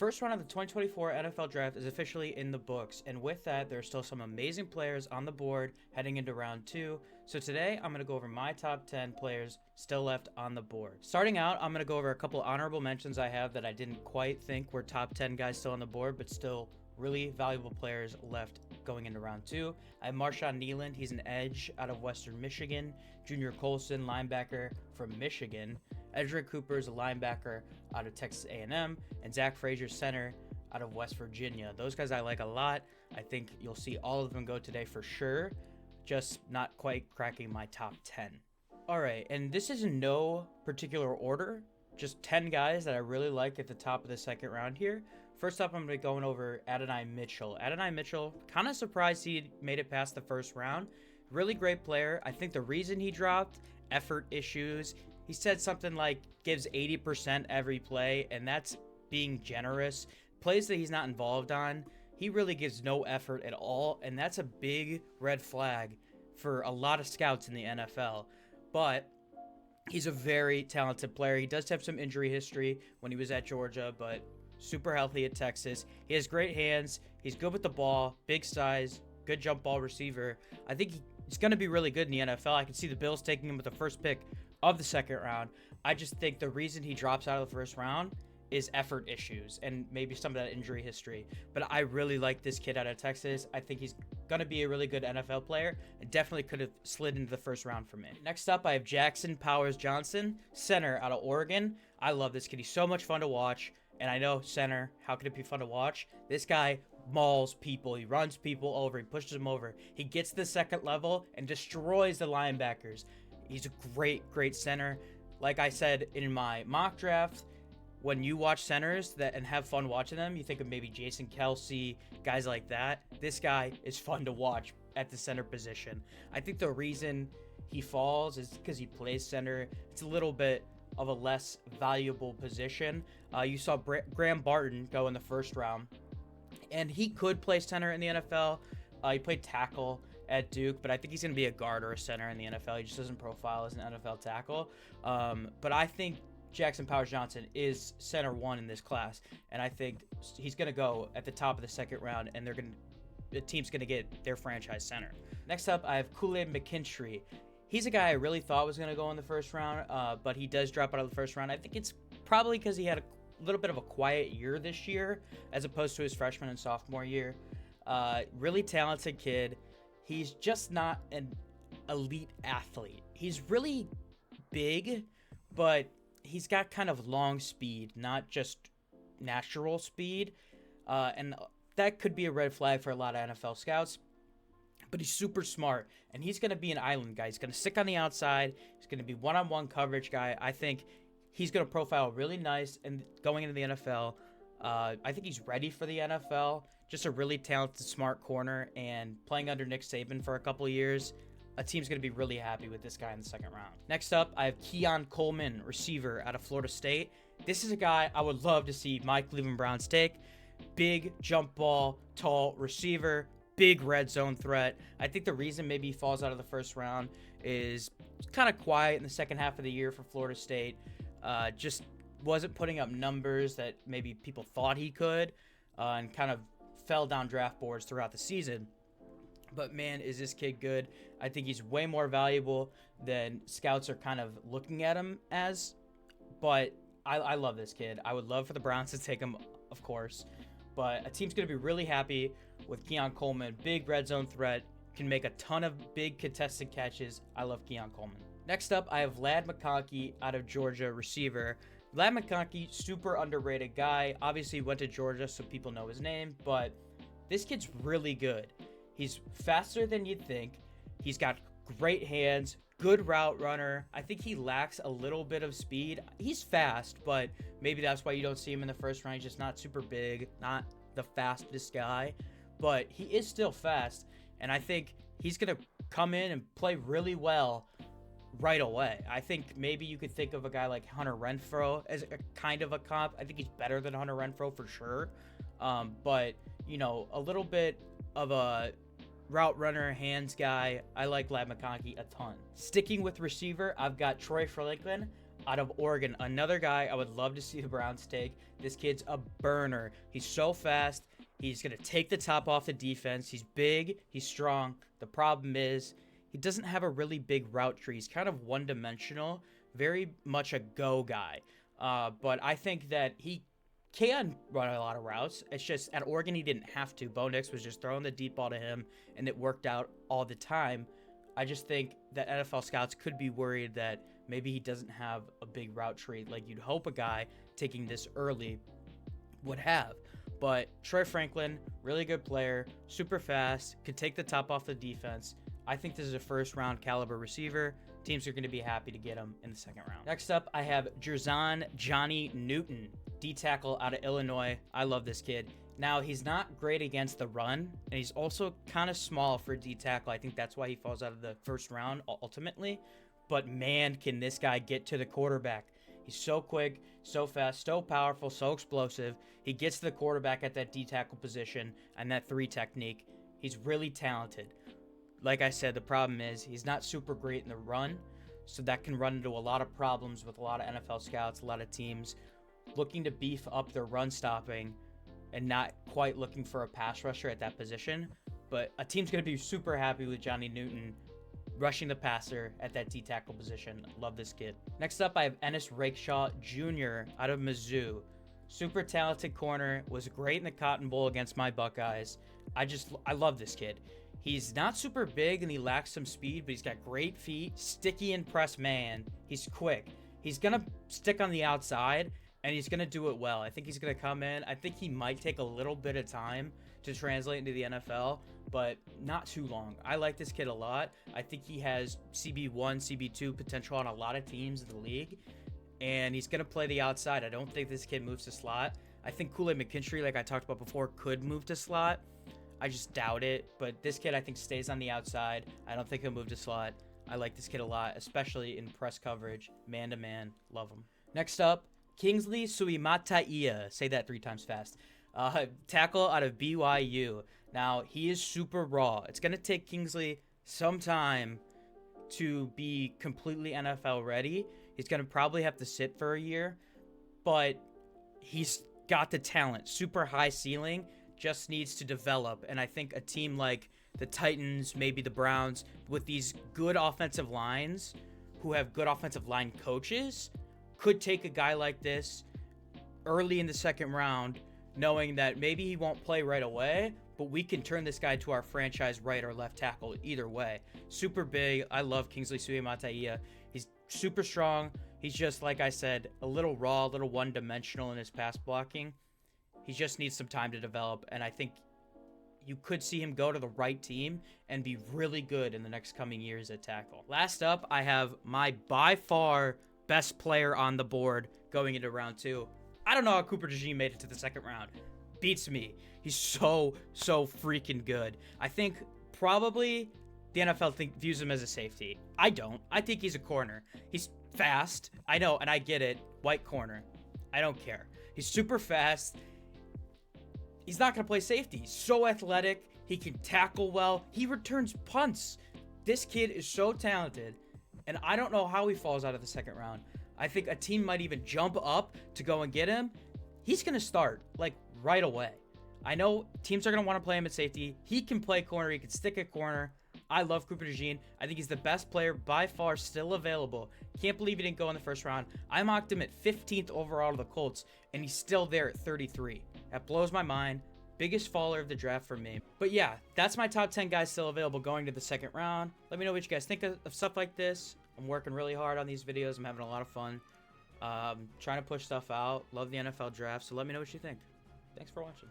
first round of the 2024 NFL Draft is officially in the books, and with that, there are still some amazing players on the board heading into round 2. So today, I'm going to go over my top 10 players still left on the board. Starting out, I'm going to go over a couple honorable mentions I have that I didn't quite think were top 10 guys still on the board, but still really valuable players left going into round 2. I have Marshawn Kneeland. He's an edge out of Western Michigan. Junior Colson, linebacker from Michigan. Edgerrin Cooper is a linebacker out of Texas A&M. And Zach Frazier, center out of West Virginia. Those guys I like a lot. I think you'll see all of them go today for sure. Just not quite cracking my top 10. All right, and this is in no particular order. Just 10 guys that I really like at the top of the second round here. First up, I'm going to be going over Adonai Mitchell. Adonai Mitchell, kind of surprised he made it past the first round. Really great player. I think the reason he dropped, effort issues. He said something like gives 80% every play, and that's being generous. Plays that he's not involved on, he really gives no effort at all, and that's a big red flag for a lot of scouts in the NFL. But he's a very talented player. He does have some injury history when he was at Georgia, but super healthy at Texas. He has great hands. He's good with the ball, big size, good jump ball receiver. I think he's going to be really good in the NFL. I can see the Bills taking him with the first pick of the second round. I just think the reason he drops out of the first round is effort issues and maybe some of that injury history. But I really like this kid out of Texas. I think he's going to be a really good NFL player and definitely could have slid into the first round for me. Next up, I have Jackson Powers Johnson, center out of Oregon. I love this kid. He's so much fun to watch. And I know center, how could it be fun to watch? This guy mauls people. He runs people over. He pushes them over. He gets to the second level and destroys the linebackers. He's a great center. Like I said in my mock draft, when you watch centers and have fun watching them, you think of maybe Jason Kelsey, guys like that. This guy is fun to watch at the center position. I think the reason he falls is because he plays center. It's a little bit of a less valuable position. You saw Graham Barton go in the first round, and he could play center in the NFL. He played tackle at Duke, but I think he's going to be a guard or a center in the NFL. He just doesn't profile as an NFL tackle. But I think Jackson Powers Johnson is center one in this class, and I think he's going to go at the top of the second round, and the team's going to get their franchise center. Next up, I have Koala McKenry. He's a guy I really thought was going to go in the first round, but he does drop out of the first round. I think it's probably because he had a little bit of a quiet year this year as opposed to his freshman and sophomore year. Really talented kid. He's just not an elite athlete. He's really big, but he's got kind of long speed, not just natural speed. And that could be a red flag for a lot of NFL scouts. But he's super smart, and he's going to be an island guy. He's going to stick on the outside. He's going to be one-on-one coverage guy. I think he's going to profile really nice and going into the NFL. I think he's ready for the NFL. Just a really talented, smart corner, and playing under Nick Saban for a couple of years. A team's going to be really happy with this guy in the second round. Next up, I have Keon Coleman, receiver out of Florida State. This is a guy I would love to see my Cleveland Browns take. Big jump ball, tall receiver, big red zone threat. I think the reason maybe he falls out of the first round is kind of quiet in the second half of the year for Florida State. Just wasn't putting up numbers that maybe people thought he could, and kind of fell down draft boards throughout the season. But man, is this kid good. I think he's way more valuable than scouts are kind of looking at him as. But I love this kid. I would love for the Browns to take him, of course. But a team's going to be really happy with Keon Coleman. Big red zone threat. Can make a ton of big contested catches. I love Keon Coleman. Next up, I have Lad McConkey out of Georgia, receiver. Lad McConkey, super underrated guy. Obviously went to Georgia, so people know his name. But this kid's really good. He's faster than you'd think. He's got great hands. Good route runner. I think he lacks a little bit of speed. He's fast, but maybe that's why you don't see him in the first round. He's just not super big, not the fastest guy, but he is still fast. And I think he's going to come in and play really well right away. I think maybe you could think of a guy like Hunter Renfrow as a kind of a comp. I think he's better than Hunter Renfrow for sure. But, you know, a little bit of a route runner, hands guy. I like Lad McConkey a ton. Sticking with receiver, I've got Troy Franklin out of Oregon. Another guy I would love to see the Browns take. This kid's a burner. He's so fast. He's going to take the top off the defense. He's big. He's strong. The problem is he doesn't have a really big route tree. He's kind of one-dimensional, very much a go guy. But I think that he can run a lot of routes. It's just at Oregon he didn't have to. Bo Nix was just throwing the deep ball to him, and it worked out all the time. I just think that NFL scouts could be worried that maybe he doesn't have a big route tree like you'd hope a guy taking this early would have. But Troy Franklin, really good player, super fast, could take the top off the defense. I think this is a first-round caliber receiver. Teams are going to be happy to get him in the second round. Next up, I have Jerzon Johnny Newton, D-tackle out of Illinois. I love this kid. Now, he's not great against the run, and he's also kind of small for a D-tackle. I think that's why he falls out of the first round ultimately. But man, can this guy get to the quarterback. He's so quick, so fast, so powerful, so explosive. He gets to the quarterback at that D-tackle position and that 3 technique. He's really talented. Like I said, the problem is he's not super great in the run, so that can run into a lot of problems with a lot of NFL scouts, a lot of teams looking to beef up their run stopping and not quite looking for a pass rusher at that position. But a team's going to be super happy with Johnny Newton rushing the passer at that D-tackle position. Love this kid. Next up, I have Andis Rikshaw Jr. out of Mizzou. Super talented corner, was great in the Cotton Bowl against my Buckeyes. I love this kid. He's not super big and he lacks some speed, but he's got great feet, sticky and press man. He's quick. He's going to stick on the outside and he's going to do it well. I think he's going to come in. I think he might take a little bit of time to translate into the NFL, but not too long. I like this kid a lot. I think he has CB1, CB2 potential on a lot of teams in the league, and he's going to play the outside. I don't think this kid moves to slot. I think Koala McKenry, like I talked about before, could move to slot. I just doubt it, but this kid I think stays on the outside. I don't think he'll move to slot. I like this kid a lot, especially in press coverage, man-to-man. Love him. Next up, Kingsley Suame. Say that 3 times fast. Tackle out of BYU. Now, he is super raw. It's going to take Kingsley some time to be completely NFL ready. He's going to probably have to sit for a year, but he's got the talent. Super high ceiling. Just needs to develop. And I think a team like the Titans, maybe the Browns, with these good offensive lines who have good offensive line coaches, could take a guy like this early in the second round, knowing that maybe he won't play right away, but we can turn this guy to our franchise right or left tackle either way. Super big. I love Kingsley Suame. He's super strong. He's just, like I said, a little raw, a little one-dimensional in his pass blocking. He just needs some time to develop, and I think you could see him go to the right team and be really good in the next coming years at tackle. Last up, I have my by far best player on the board going into round 2. I don't know how Cooper DeJean made it to the second round. Beats me. He's so freaking good. I think probably the NFL views him as a safety. I don't. I think he's a corner. He's fast. I know, and I get it. White corner. I don't care. He's super fast. He's not going to play safety. He's so athletic. He can tackle well. He returns punts. This kid is so talented, and I don't know how he falls out of the second round. I think a team might even jump up to go and get him. He's going to start, like, right away. I know teams are going to want to play him at safety. He can play corner. He can stick at corner. I love Cooper DeJean. I think he's the best player by far still available. Can't believe he didn't go in the first round. I mocked him at 15th overall to the Colts, and he's still there at 33. That blows my mind. Biggest faller of the draft for me. But yeah, that's my top 10 guys still available going to the second round. Let me know what you guys think of stuff like this. I'm working really hard on these videos. I'm having a lot of fun. Trying to push stuff out. Love the NFL draft. So let me know what you think. Thanks for watching.